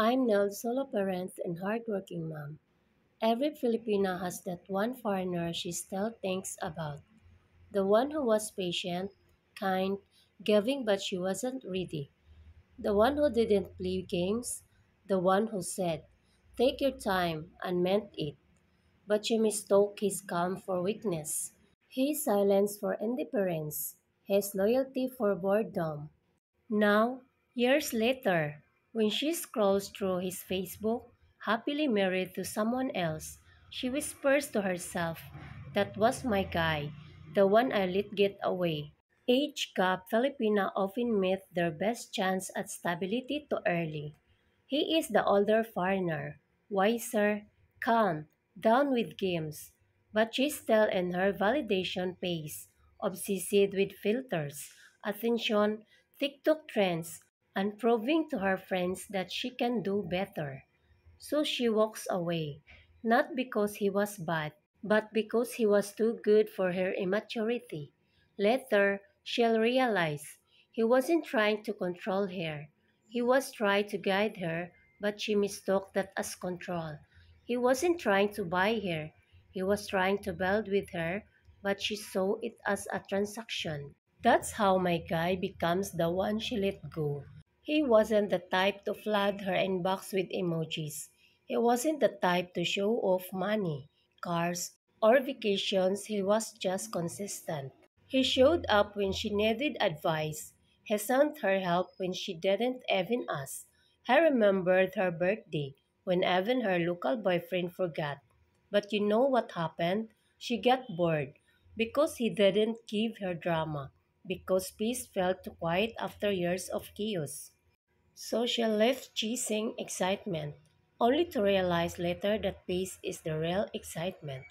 I'm Nell, solo parent and hardworking mom. Every Filipina has that one foreigner she still thinks about. The one who was patient, kind, giving but she wasn't ready. The one who didn't play games. The one who said, "Take your time," and meant it. But she mistook his calm for weakness. His silence for indifference. His loyalty for boredom. Now, years later, when she scrolls through his Facebook, happily married to someone else, she whispers to herself, "That was my guy, the one I let get away." Age gap Filipina often meet their best chance at stability too early. He is the older foreigner, wiser, calm, down with games, but she's still in her validation phase, obsessed with filters, attention, TikTok trends, and proving to her friends that she can do better. So she walks away, not because he was bad, but because he was too good for her immaturity. Later, she'll realize he wasn't trying to control her. He was trying to guide her, but she mistook that as control. He wasn't trying to buy her. He was trying to build with her, but she saw it as a transaction. That's how my guy becomes the one she let go. He wasn't the type to flood her inbox with emojis. He wasn't the type to show off money, cars, or vacations. He was just consistent. He showed up when she needed advice. He sent her help when she didn't even ask. He remembered her birthday when even her local boyfriend forgot. But you know what happened? She got bored because he didn't give her drama, because peace felt too quiet after years of chaos. So she left chasing excitement, only to realize later that peace is the real excitement.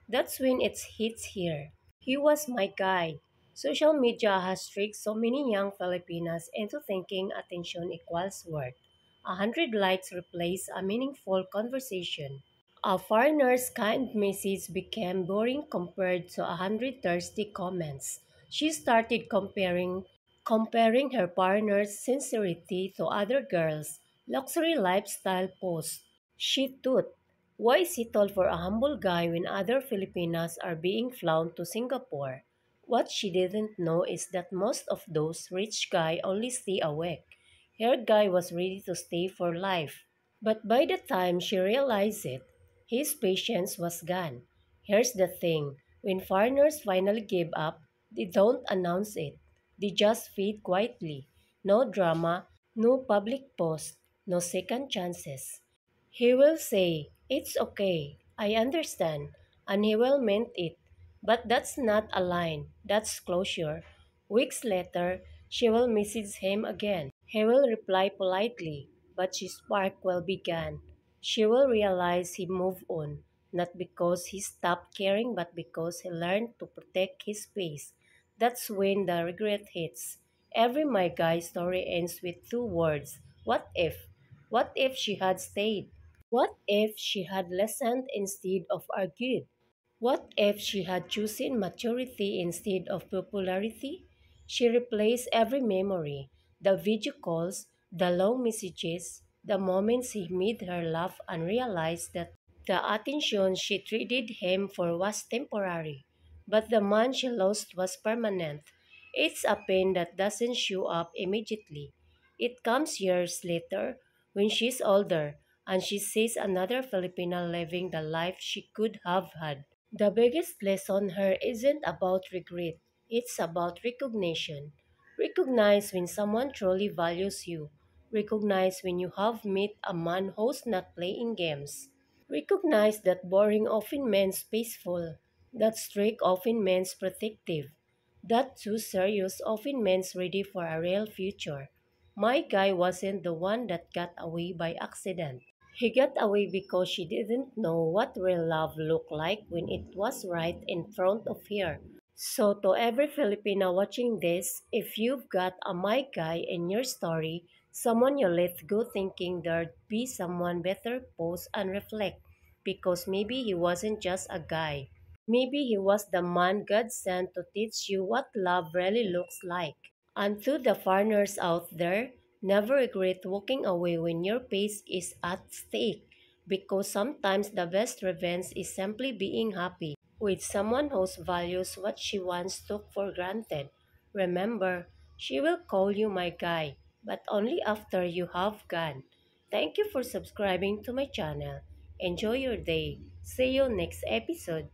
That's when it hits here. He was my guy. Social media has tricked so many young Filipinas into thinking attention equals worth. 100 likes replace a meaningful conversation. A foreigner's kind message became boring compared to 100 thirsty comments. She started comparing her partner's sincerity to other girls' luxury lifestyle posts. She thought, why settle for a humble guy when other Filipinas are being flown to Singapore? What she didn't know is that most of those rich guys only stay a week. Her guy was ready to stay for life. But by the time she realized it, his patience was gone. Here's the thing, when foreigners finally give up, they don't announce it. They just fade quietly. No drama, no public post, no second chances. He will say, "It's okay, I understand," and he will mean it. But that's not a line, that's closure. Weeks later, she will message him again. He will reply politely, but his spark will be gone. She will realize he moved on, not because he stopped caring, but because he learned to protect his peace. That's when the regret hits. Every My Guy story ends with two words: what if? What if she had stayed? What if she had listened instead of argued? What if she had chosen maturity instead of popularity? She replaced every memory, the video calls, the long messages, the moments he made her laugh, and realized that the attention she traded him for was temporary, but the man she lost was permanent. It's a pain that doesn't show up immediately. It comes years later, when she's older, and she sees another Filipina living the life she could have had. The biggest lesson here isn't about regret, it's about recognition. Recognize when someone truly values you. Recognize when you have met a man who's not playing games. Recognize that boring often means peaceful, that strict often means protective, that too serious often means ready for a real future. My guy wasn't the one that got away by accident. He got away because she didn't know what real love looked like when it was right in front of her. So, to every Filipino watching this, if you've got a my guy in your story, someone you let go thinking there'd be someone better, pause and reflect. Because maybe he wasn't just a guy. Maybe he was the man God sent to teach you what love really looks like. And to the foreigners out there, Never regret walking away when your peace is at stake, because sometimes the best revenge is simply being happy with someone who values what she once took for granted. Remember, she will call you my guy, but only after you have gone. Thank you for subscribing to my channel. Enjoy your day. See you next episode.